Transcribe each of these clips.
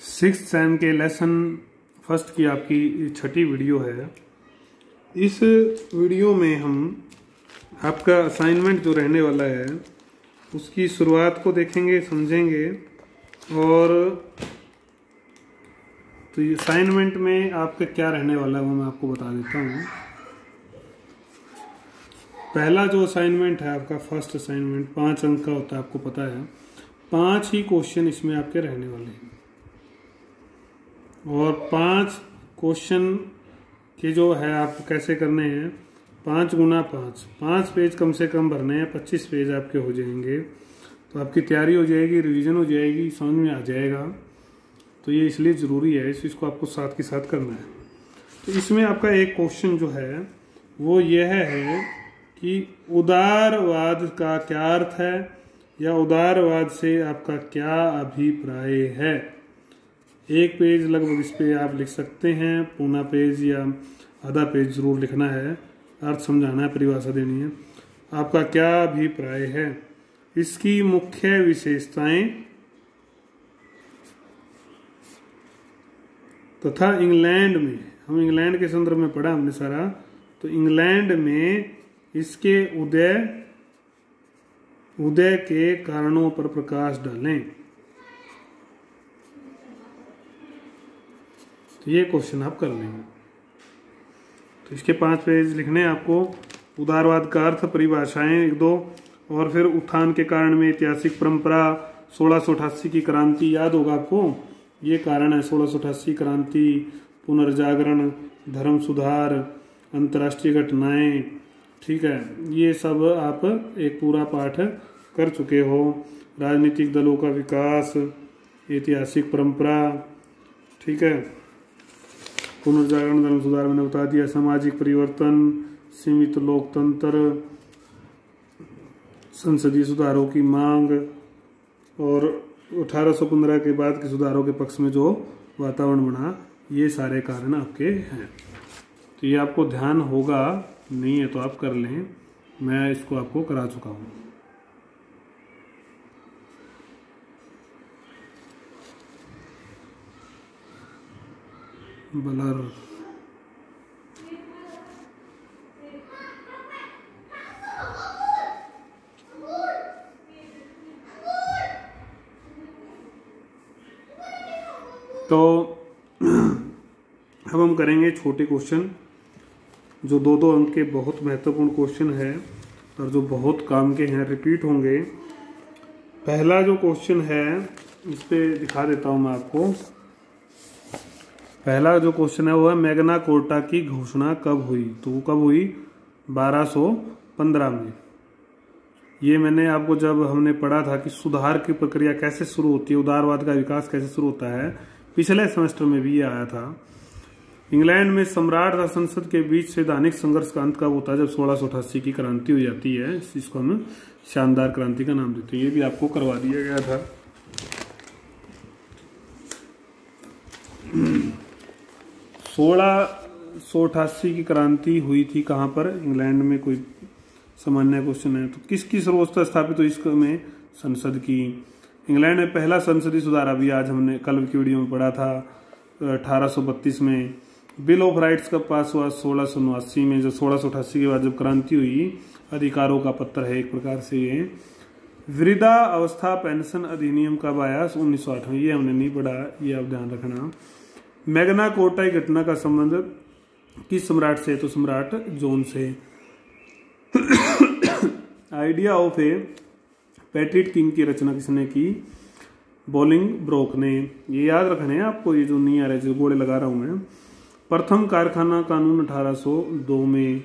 Six same के lesson first की आपकी छठी वीडियो है। इस वीडियो में हम आपका असाइनमेंट जो रहने वाला है उसकी शुरुआत को देखेंगे, समझेंगे। और तो ये असाइनमेंट में आपका क्या रहने वाला है वो मैं आपको बता देता हूँ। पहला जो असाइनमेंट है आपका फर्स्ट असाइनमेंट 5 अंक का होता है, आपको पता है। 5 ही क्वेश्चन इसमें आपके रहने वाले हैं और 5 क्वेश्चन के जो है आपको कैसे करने हैं, 5 गुना 5 पेज कम से कम भरने हैं। 25 पेज आपके हो जाएंगे, तो आपकी तैयारी हो जाएगी, रिवीजन हो जाएगी, समझ में आ जाएगा। तो ये इसलिए ज़रूरी है, इसको आपको साथ के साथ करना है। तो इसमें आपका एक क्वेश्चन जो है वो यह है कि उदारवाद का क्या अर्थ है या उदारवाद से आपका क्या अभिप्राय है। एक पेज लगभग इस पे आप लिख सकते हैं, पौना पेज या आधा पेज जरूर लिखना है, अर्थ समझाना है, परिभाषा देनी है। आपका क्या अभिप्राय है, इसकी मुख्य विशेषताएं तथा इंग्लैंड में, हम इंग्लैंड के संदर्भ में पढ़ा हमने सारा, तो इंग्लैंड में इसके उदय के कारणों पर प्रकाश डालें। तो ये क्वेश्चन आप कर लेंगे। तो इसके 5 पेज लिखने हैं आपको। उदारवाद का अर्थ, परिभाषाएं 1-2, और फिर उत्थान के कारण में ऐतिहासिक परंपरा, 1688 की क्रांति याद होगा आपको, ये कारण है 1688 क्रांति, पुनर्जागरण, धर्म सुधार, अंतर्राष्ट्रीय घटनाएं, ठीक है, ये सब आप एक पूरा पाठ कर चुके हो। राजनीतिक दलों का विकास, ऐतिहासिक परंपरा, ठीक है, पुनर्जागरण, धर्म सुधार मैंने बता दिया, सामाजिक परिवर्तन, सीमित लोकतंत्र, संसदीय सुधारों की मांग, और 1815 के बाद के सुधारों के पक्ष में जो वातावरण बना, ये सारे कारण आपके हैं। तो ये आपको ध्यान होगा, नहीं है तो आप कर लें, मैं इसको आपको करा चुका हूँ। ब्लर तो अब हम करेंगे छोटे क्वेश्चन जो 2-2 अंक के बहुत महत्वपूर्ण क्वेश्चन है और जो बहुत काम के हैं, रिपीट होंगे। पहला जो क्वेश्चन है इस पे दिखा देता हूं मैं आपको। पहला जो क्वेश्चन है वो है मैग्ना कार्टा की घोषणा कब हुई। तो वो कब हुई? 1215 में। ये मैंने आपको जब हमने पढ़ा था कि सुधार की प्रक्रिया कैसे शुरू होती है, उदारवाद का विकास कैसे शुरू होता है, पिछले सेमेस्टर में भी ये आया था। इंग्लैंड में सम्राट और संसद के बीच संवैधानिक संघर्ष का अंत कब होता है? जब 1688 की क्रांति हो जाती है। इसको हम शानदार क्रांति का नाम देते हैं। ये भी आपको करवा दिया गया था। 1688 की क्रांति हुई थी कहाँ पर? इंग्लैंड में। कोई सामान्य क्वेश्चन है तो किसकी सर्वोच्च स्थापित हुई इसमें? संसद की। इंग्लैंड में पहला संसदीय सुधार अभी आज हमने कल की वीडियो में पढ़ा था 1832 में। बिल ऑफ राइट्स कब पास हुआ? 1679 में। जो 1688 के बाद जब क्रांति हुई, अधिकारों का पत्र है एक प्रकार से ये। वृद्धा अवस्था पेंशन अधिनियम कब आया? 1908 में। ये हमने नहीं पढ़ा, ये आप ध्यान रखना। मैग्ना कार्टा की घटना का संबंध किस सम्राट से? तो सम्राट जॉन से। Idea of A patriot king की रचना किसने की? बोलिंगब्रोक ने। ये याद रखने हैं आपको, ये जो नहीं आ रहे, जो गोले लगा रहा हूं मैं। प्रथम कारखाना कानून 1802 में।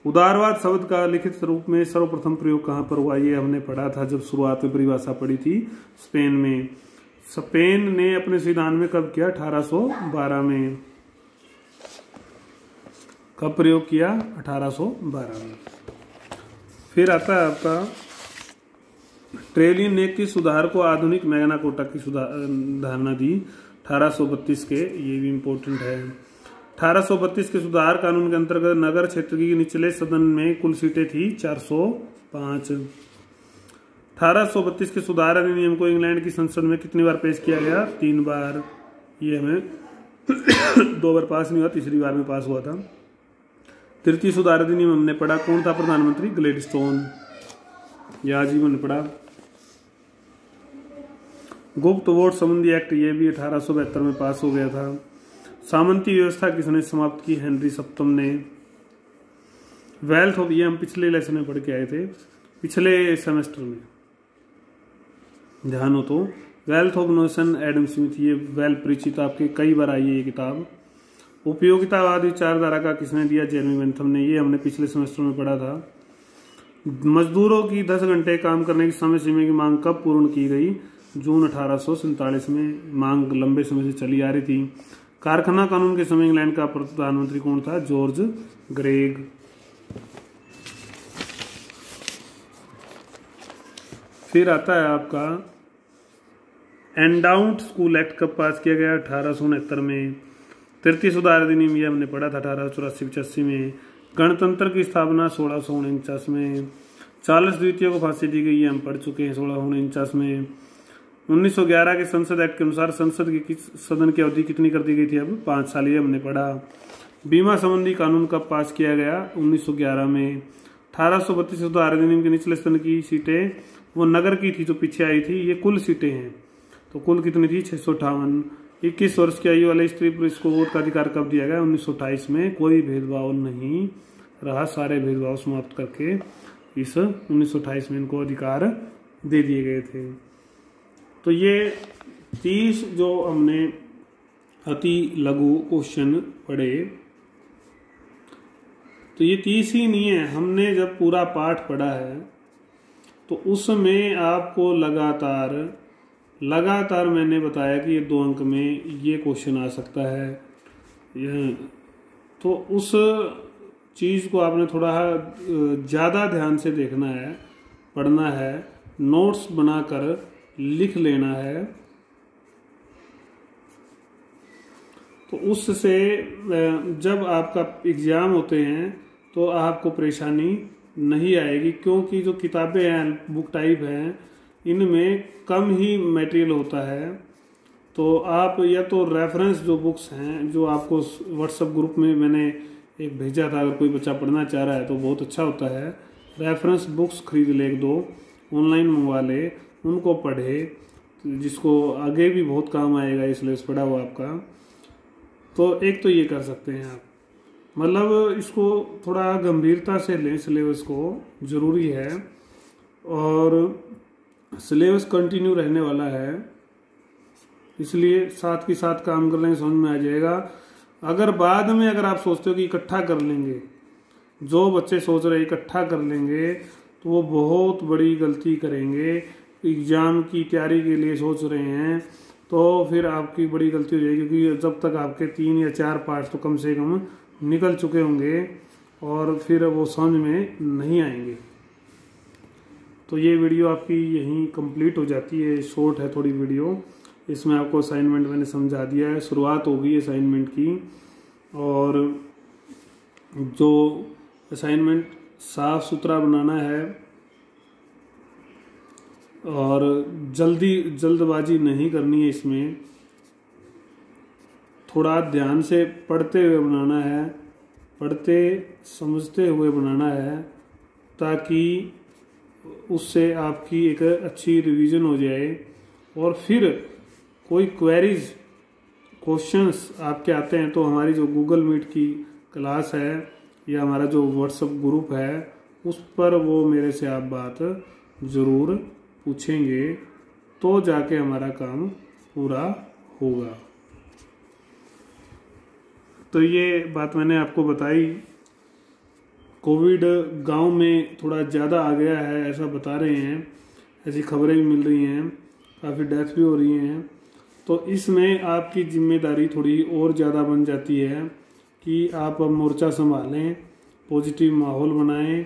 उदारवाद शब्द का लिखित रूप में सर्वप्रथम प्रयोग कहां पर हुआ? ये हमने पढ़ा था जब शुरुआत में परिभाषा पढ़ी थी, स्पेन में। स्पेन ने अपने संविधान में कब किया? 1812 में। कब प्रयोग किया? 1812 में। फिर आता है आपका ट्रेलियन ने किस सुधार को आधुनिक मैग्ना कार्टा की धारणा दी? 1832 के। ये भी इम्पोर्टेंट है। 1832 के सुधार कानून के अंतर्गत नगर क्षेत्र की निचले सदन में कुल सीटें थी 405। 1832 के सुधार अधिनियम को इंग्लैंड की संसद में कितनी बार पेश किया गया? 3 बार। ये हमें 2 बार पास नहीं हुआ, तीसरी बार में पास हुआ था। तृतीय सुधार अधिनियम हमने पढ़ा, कौन था प्रधानमंत्री? ग्लेडस्टोन, यह आजीवन ने पढ़ा। गुप्त वोट संबंधी एक्ट, ये भी 1872 में पास हो गया था। सामंती व्यवस्था किसने समाप्त की? हेनरी VII ने। वेल्थ ऑफ, ये हम पिछले लेसन में पढ़ के आए थे, पिछले सेमेस्टर में, ध्यान हो तो। Wealth of nation Adam Smith, ये वेल परिचित, आपके कई बार आई है ये किताब। उपयोगितावाद विचारधारा का किसने दिया? जेरेमी बेंथम ने, ये हमने पिछले सेमेस्टर में पढ़ा था। मजदूरों की 10 घंटे काम करने की समय सीमा की मांग कब पूर्ण की गई? जून 1847 में। मांग लंबे समय से चली आ रही थी। कारखाना कानून के समय इंग्लैंड का प्रधानमंत्री कौन था? George Greg. फिर आता है आपका एंडाउड स्कूल एक्ट, कब पास किया गया? 1869 में। तृतीय सुधार अधिनियम, ये हमने पढ़ा था 1884-85 में। गणतंत्र की स्थापना 1649 में। चार्ल्स द्वितीय को फांसी दी गई, ये हम पढ़ चुके हैं 1649 में। 1911 के संसद एक्ट के अनुसार संसद की सदन की अवधि कितनी कर दी गई थी? अब 5 साल, ये हमने पढ़ा। बीमा संबंधी कानून कब पास किया गया? 1911 में। 1832 सुधार अधिनियम के निचले सदन की सीटें वो नगर की थी जो पीछे आई थी, ये कुल सीटें हैं, तो कुल कितनी थी? 658। 21 वर्ष की आयु वाले स्त्री पुरुष को वोट का अधिकार कब दिया गया? 1928 में। कोई भेदभाव नहीं रहा, सारे भेदभाव समाप्त करके इस 1928 में इनको अधिकार दे दिए गए थे। तो ये 30 जो हमने अति लघु क्वेश्चन पढ़े, तो ये 30 ही नहीं है, हमने जब पूरा पाठ पढ़ा है तो उसमें आपको लगातार मैंने बताया कि ये 2 अंक में ये क्वेश्चन आ सकता है। तो उस चीज़ को आपने थोड़ा ज़्यादा ध्यान से देखना है, पढ़ना है, नोट्स बनाकर लिख लेना है। तो उससे जब आपका एग्ज़ाम होते हैं तो आपको परेशानी नहीं आएगी, क्योंकि जो किताबें हैं, बुक टाइप हैं, इनमें कम ही मटेरियल होता है। तो आप या तो रेफरेंस जो बुक्स हैं, जो आपको व्हाट्सएप ग्रुप में मैंने एक भेजा था, अगर कोई बच्चा पढ़ना चाह रहा है तो बहुत अच्छा होता है। रेफरेंस बुक्स खरीद ले, 1-2 ऑनलाइन मंगवा ले, उनको पढ़े, जिसको आगे भी बहुत काम आएगा ये सिलेबस पढ़ा हुआ आपका। तो एक तो ये कर सकते हैं आप, मतलब इसको थोड़ा गंभीरता से लें, सिलेबस को, ज़रूरी है। और सिलेबस कंटिन्यू रहने वाला है, इसलिए साथ के साथ काम कर लेंगे, समझ में आ जाएगा। अगर बाद में अगर आप सोचते हो कि इकट्ठा कर लेंगे, जो बच्चे सोच रहे इकट्ठा कर लेंगे, तो वो बहुत बड़ी गलती करेंगे। एग्ज़ाम की तैयारी के लिए सोच रहे हैं तो फिर आपकी बड़ी गलती हो जाएगी, क्योंकि जब तक आपके 3 या 4 पार्ट तो कम से कम निकल चुके होंगे और फिर वो समझ में नहीं आएंगे। तो ये वीडियो आपकी यहीं कंप्लीट हो जाती है, शॉर्ट है थोड़ी वीडियो। इसमें आपको असाइनमेंट मैंने समझा दिया है, शुरुआत हो गई असाइनमेंट की। और जो असाइनमेंट साफ सुथरा बनाना है और जल्दबाजी नहीं करनी है, इसमें थोड़ा ध्यान से पढ़ते हुए बनाना है, पढ़ते समझते हुए बनाना है, ताकि उससे आपकी एक अच्छी रिवीजन हो जाए। और फिर कोई क्वेरीज, क्वेश्चंस आपके आते हैं तो हमारी जो गूगल मीट की क्लास है या हमारा जो व्हाट्सएप ग्रुप है, उस पर वो मेरे से आप बात ज़रूर पूछेंगे, तो जाके हमारा काम पूरा होगा। तो ये बात मैंने आपको बताई। कोविड गांव में थोड़ा ज़्यादा आ गया है, ऐसा बता रहे हैं, ऐसी खबरें भी मिल रही हैं, काफ़ी डेथ भी हो रही हैं। तो इसमें आपकी जिम्मेदारी थोड़ी और ज़्यादा बन जाती है कि आप अब मोर्चा संभालें, पॉजिटिव माहौल बनाएं।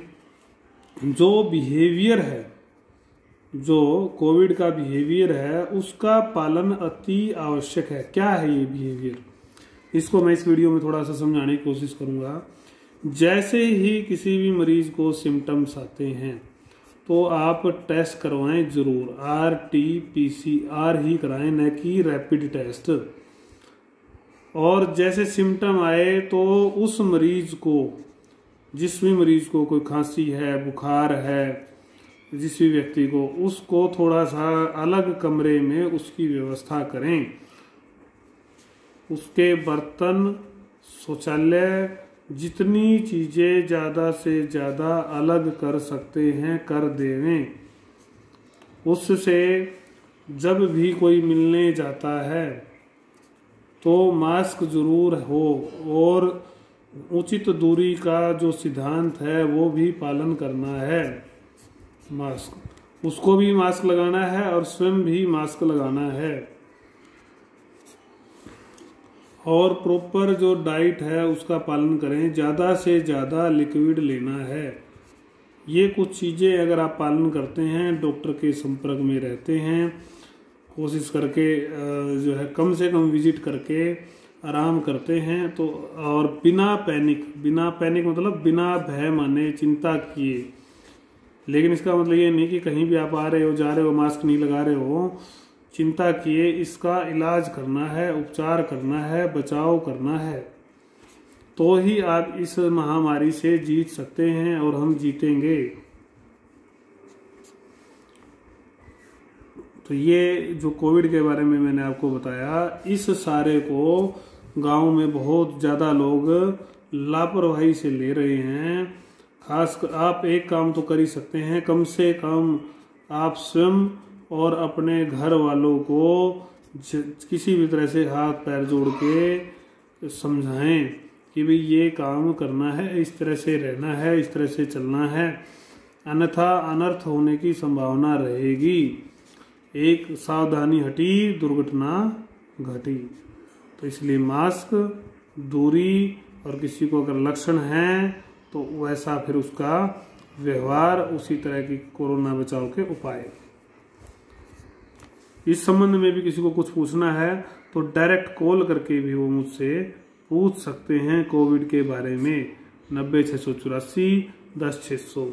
जो बिहेवियर है, जो कोविड का बिहेवियर है, उसका पालन अति आवश्यक है। क्या है ये बिहेवियर, इसको मैं इस वीडियो में थोड़ा सा समझाने की कोशिश करूँगा। जैसे ही किसी भी मरीज को सिम्टम्स आते हैं तो आप टेस्ट करवाएं ज़रूर, RT-PCR ही कराएं, न कि रैपिड टेस्ट। और जैसे सिम्टम आए तो उस मरीज को, जिस भी मरीज को कोई खांसी है, बुखार है, जिस भी व्यक्ति को, उसको थोड़ा सा अलग कमरे में उसकी व्यवस्था करें। उसके बर्तन, शौचालय, जितनी चीजें ज्यादा से ज्यादा अलग कर सकते हैं कर देवें। उससे जब भी कोई मिलने जाता है तो मास्क जरूर हो, और उचित दूरी का जो सिद्धांत है वो भी पालन करना है। मास्क, उसको भी मास्क लगाना है और स्वयं भी मास्क लगाना है। और प्रॉपर जो डाइट है उसका पालन करें, ज़्यादा से ज़्यादा लिक्विड लेना है। ये कुछ चीज़ें अगर आप पालन करते हैं, डॉक्टर के संपर्क में रहते हैं, कोशिश करके जो है कम से कम विजिट करके आराम करते हैं, तो और बिना पैनिक मतलब बिना भय माने, चिंता किए। लेकिन इसका मतलब ये नहीं कि कहीं भी आप आ रहे हो, जा रहे हो, मास्क नहीं लगा रहे हो, चिंता किए। इसका इलाज करना है, उपचार करना है, बचाव करना है, तो ही आप इस महामारी से जीत सकते हैं और हम जीतेंगे। तो ये जो कोविड के बारे में मैंने आपको बताया, इस सारे को गांव में बहुत ज़्यादा लोग लापरवाही से ले रहे हैं। खासकर आप एक काम तो कर ही सकते हैं, कम से कम आप स्वयं और अपने घर वालों को किसी भी तरह से हाथ पैर जोड़ के समझाएं कि भाई ये काम करना है, इस तरह से रहना है, इस तरह से चलना है, अन्यथा अनर्थ होने की संभावना रहेगी। एक सावधानी हटी, दुर्घटना घटी। तो इसलिए मास्क, दूरी, और किसी को अगर लक्षण हैं तो वैसा फिर उसका व्यवहार, उसी तरह की कोरोना बचाव के उपाय। इस संबंध में भी किसी को कुछ पूछना है तो डायरेक्ट कॉल करके भी वो मुझसे पूछ सकते हैं कोविड के बारे में। 90 684 10 600।